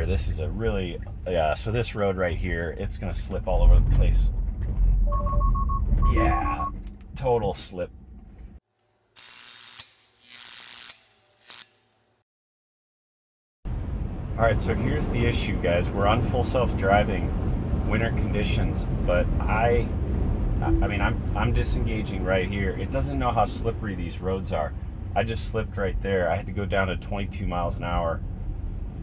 here, this is a really, yeah, so this road right here, it's gonna slip all over the place. Yeah, total slip. All right, so here's the issue, guys. We're on full self-driving, winter conditions, but I mean, I'm disengaging right here. It doesn't know how slippery these roads are. I just slipped right there. I had to go down to 22 miles an hour.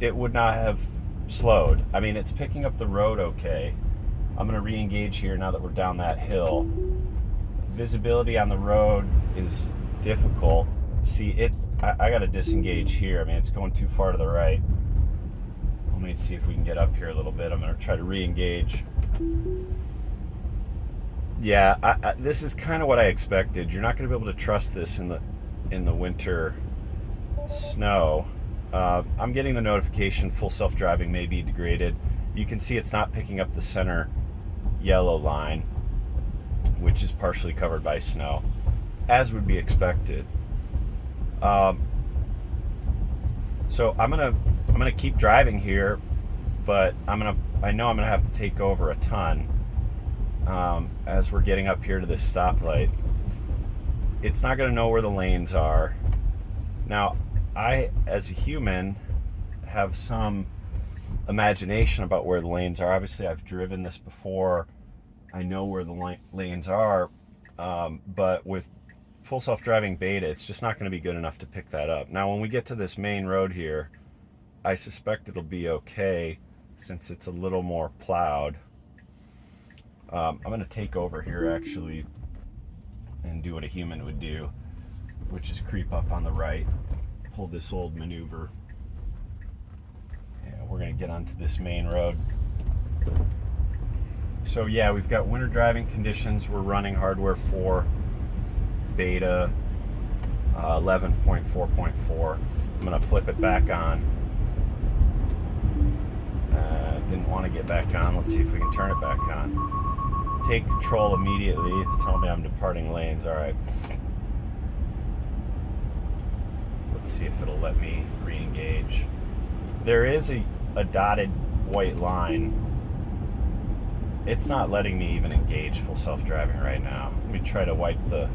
It would not have slowed. I mean, it's picking up the road okay. I'm gonna re-engage here now that we're down that hill. Visibility on the road is difficult. See, I gotta disengage here. I mean, it's going too far to the right. Let me see if we can get up here a little bit. I'm gonna try to re-engage. Yeah, this is kind of what I expected. You're not going to be able to trust this in the winter snow. I'm getting the notification full self-driving may be degraded. You can see it's not picking up the center yellow line, which is partially covered by snow, as would be expected. So I'm gonna keep driving here, but I know I'm gonna have to take over a ton. As we're getting up here to this stoplight, it's not going to know where the lanes are. Now, I, as a human, have some imagination about where the lanes are. Obviously, I've driven this before. I know where the lanes are, but with full self-driving beta, it's just not going to be good enough to pick that up. Now, when we get to this main road here, I suspect it'll be okay since it's a little more plowed. I'm going to take over here actually and do what a human would do, which is creep up on the right, pull this old maneuver, and we're going to get onto this main road. So yeah, we've got winter driving conditions. We're running hardware 4 beta 11.4.4. I'm going to flip it back on. Didn't want to get back on. Let's see if we can turn it back on. Take control immediately. It's telling me I'm departing lanes. All right. Let's see if it'll let me re-engage. There is a dotted white line. It's not letting me even engage full self-driving right now. Let me try to wipe the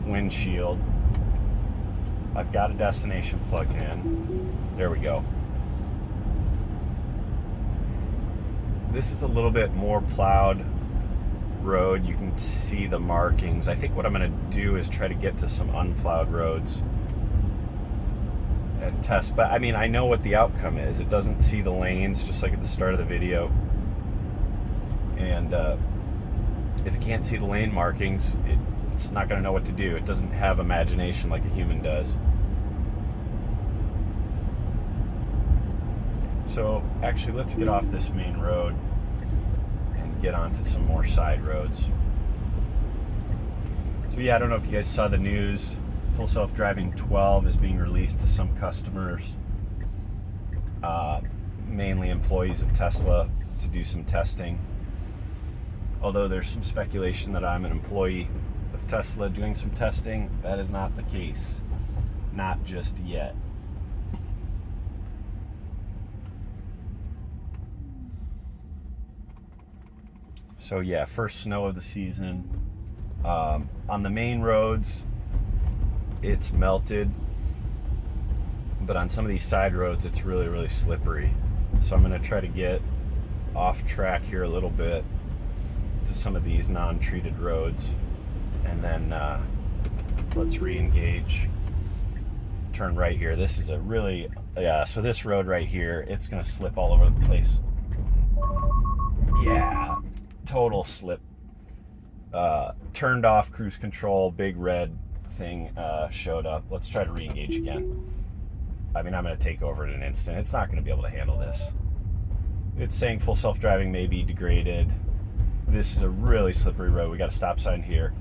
windshield. I've got a destination plugged in. There we go. This is a little bit more plowed road. You can see the markings. I think what I'm going to do is try to get to some unplowed roads and test. But I mean, I know what the outcome is. It doesn't see the lanes, just like at the start of the video. And if it can't see the lane markings, it's not going to know what to do. It doesn't have imagination like a human does. So actually, let's get off this main road and get onto some more side roads. So yeah, I don't know if you guys saw the news. Full self-driving 12 is being released to some customers, mainly employees of Tesla, to do some testing. Although there's some speculation that I'm an employee of Tesla doing some testing. That is not the case. Not just yet. So yeah, first snow of the season. On the main roads, it's melted, but on some of these side roads, it's really, really slippery. So I'm gonna try to get off track here a little bit to some of these non-treated roads, and then let's re-engage. Turn right here. This is a really, yeah, so this road right here, it's gonna slip all over the place. Yeah, total slip. Turned off cruise control, big red thing showed up. Let's try to re-engage again. I mean, I'm going to take over in an instant. It's not going to be able to handle this. It's saying full self-driving may be degraded. This is a really slippery road. We got a stop sign here.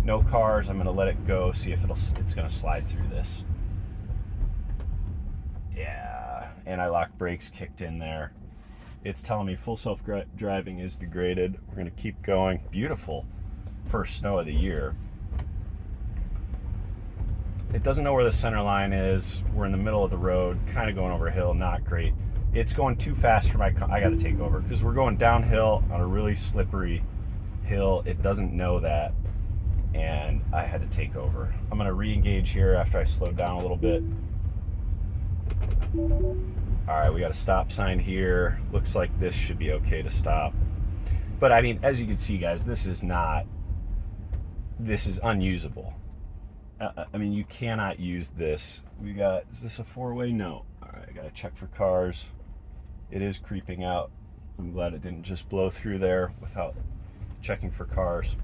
No cars. I'm going to let it go, see if it's going to slide through this. Yeah, anti-lock brakes kicked in there. It's telling me full self-driving is degraded. We're going to keep going. Beautiful first snow of the year. It doesn't know where the center line is. We're in the middle of the road, kind of going over a hill. Not great. it's going too fast for my car. I got to take over because we're going downhill on a really slippery hill. It doesn't know that, and I had to take over. I'm going to re-engage here after I slowed down a little bit. All right, we got a stop sign here. Looks like this should be okay to stop. But I mean, as you can see, guys, this is unusable. I mean, you cannot use this. Is this a four-way? No. All right, I got to check for cars. It is creeping out. I'm glad it didn't just blow through there without checking for cars.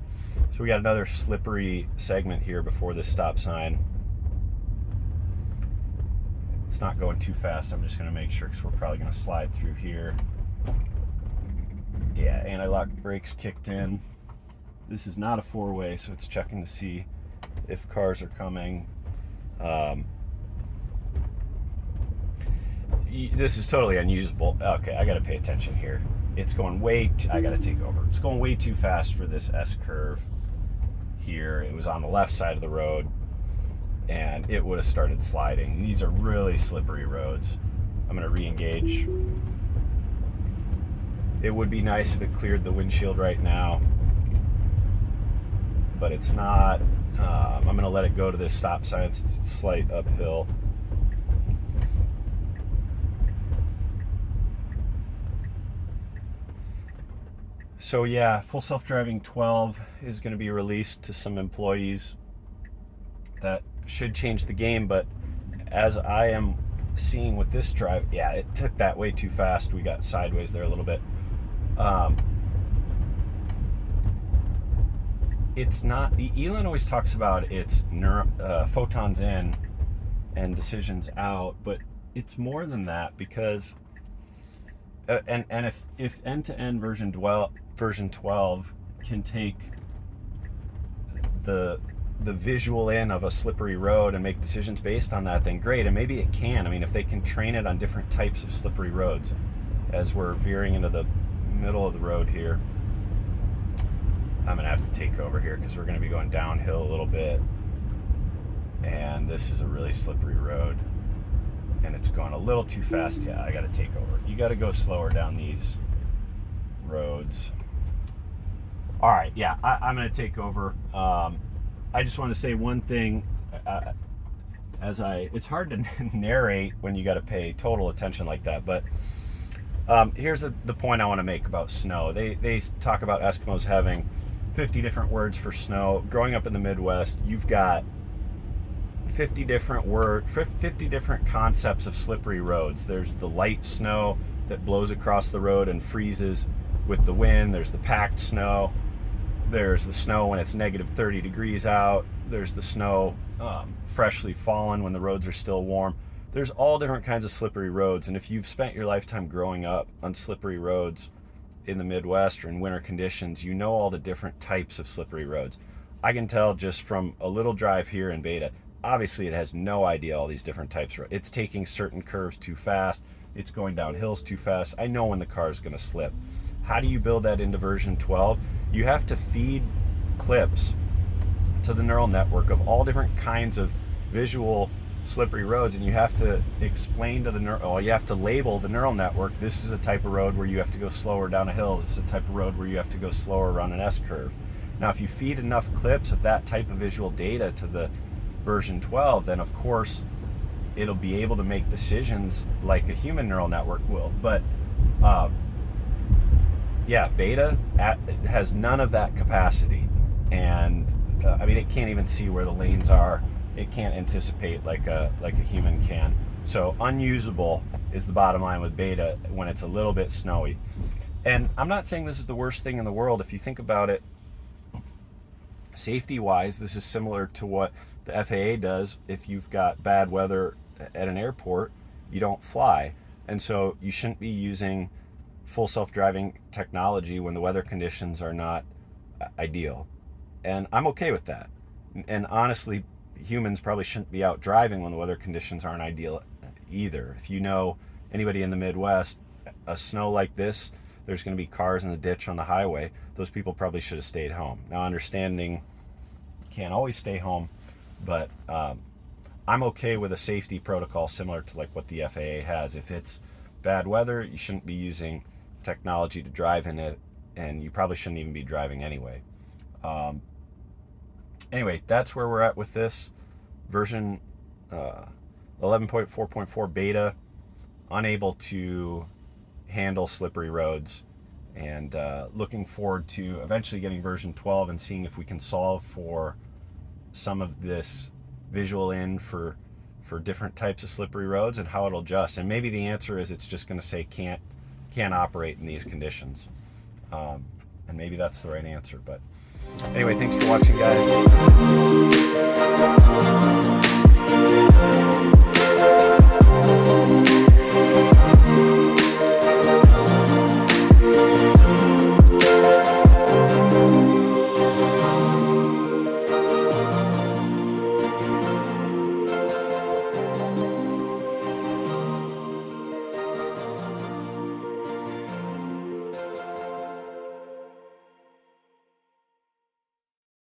So we got another slippery segment here before this stop sign. It's not going too fast. I'm just going to make sure because we're probably going to slide through here. Yeah, anti-lock brakes kicked in. This is not a four-way, so it's checking to see if cars are coming. This is totally unusable. Okay, I got to pay attention here. It's going I got to take over. It's going way too fast for this S-curve here. It was on the left side of the road, and it would have started sliding. These are really slippery roads. I'm going to re-engage. It would be nice if it cleared the windshield right now, but it's not. I'm going to let it go to this stop sign. It's a slight uphill. So yeah, full self-driving 12 is going to be released to some employees. That should change the game, but as I am seeing with this drive, yeah, it took that way too fast. We got sideways there a little bit. It's not, Elon always talks about it's photons in and decisions out, but it's more than that, because and if end-to-end version 12 can take the visual in of a slippery road and make decisions based on that, then great. And maybe it can. I mean, if they can train it on different types of slippery roads. As we're veering into the middle of the road here, I'm gonna have to take over here because we're gonna be going downhill a little bit, and this is a really slippery road, and it's going a little too fast. Yeah, I gotta take over. You gotta go slower down these roads. All right, yeah, I'm gonna take over. I just want to say one thing. It's hard to narrate when you got to pay total attention like that, but here's the point I want to make about snow. They talk about Eskimos having 50 different words for snow. Growing up in the Midwest, you've got 50 different concepts of slippery roads. There's the light snow that blows across the road and freezes with the wind. There's the packed snow. There's the snow when it's negative 30 degrees out. There's the snow freshly fallen when the roads are still warm. There's all different kinds of slippery roads, and if you've spent your lifetime growing up on slippery roads in the Midwest or in winter conditions, you know all the different types of slippery roads. I can tell just from a little drive here in Beta, obviously it has no idea all these different types. It's taking certain curves too fast. It's going down hills too fast. I know when the car is going to slip. How do you build that into version 12? You have to feed clips to the neural network of all different kinds of visual slippery roads, and you have to explain to you have to label the neural network, this is a type of road where you have to go slower down a hill, this is a type of road where you have to go slower around an S-curve. Now, if you feed enough clips of that type of visual data to the version 12, then of course it'll be able to make decisions like a human neural network will. But yeah, Beta has none of that capacity, and I mean, it can't even see where the lanes are. It can't anticipate like a human can. So unusable is the bottom line with Beta when it's a little bit snowy. And I'm not saying this is the worst thing in the world. If you think about it, safety-wise, this is similar to what the FAA does. If you've got bad weather at an airport, you don't fly. And so you shouldn't be using full self-driving technology when the weather conditions are not ideal. And I'm okay with that. And honestly, humans probably shouldn't be out driving when the weather conditions aren't ideal either. If you know anybody in the Midwest, a snow like this, there's going to be cars in the ditch on the highway. Those people probably should have stayed home. Now, understanding you can't always stay home, but I'm okay with a safety protocol similar to like what the FAA has. If it's bad weather. You shouldn't be using technology to drive in it, and you probably shouldn't even be driving anyway. Anyway, that's where we're at with this version 11.4.4 beta. Unable to handle slippery roads, and looking forward to eventually getting version 12 and seeing if we can solve for some of this visual in for different types of slippery roads and how it'll adjust. And maybe the answer is it's just going to say can't operate in these conditions, and maybe that's the right answer. But anyway, thanks for watching, guys.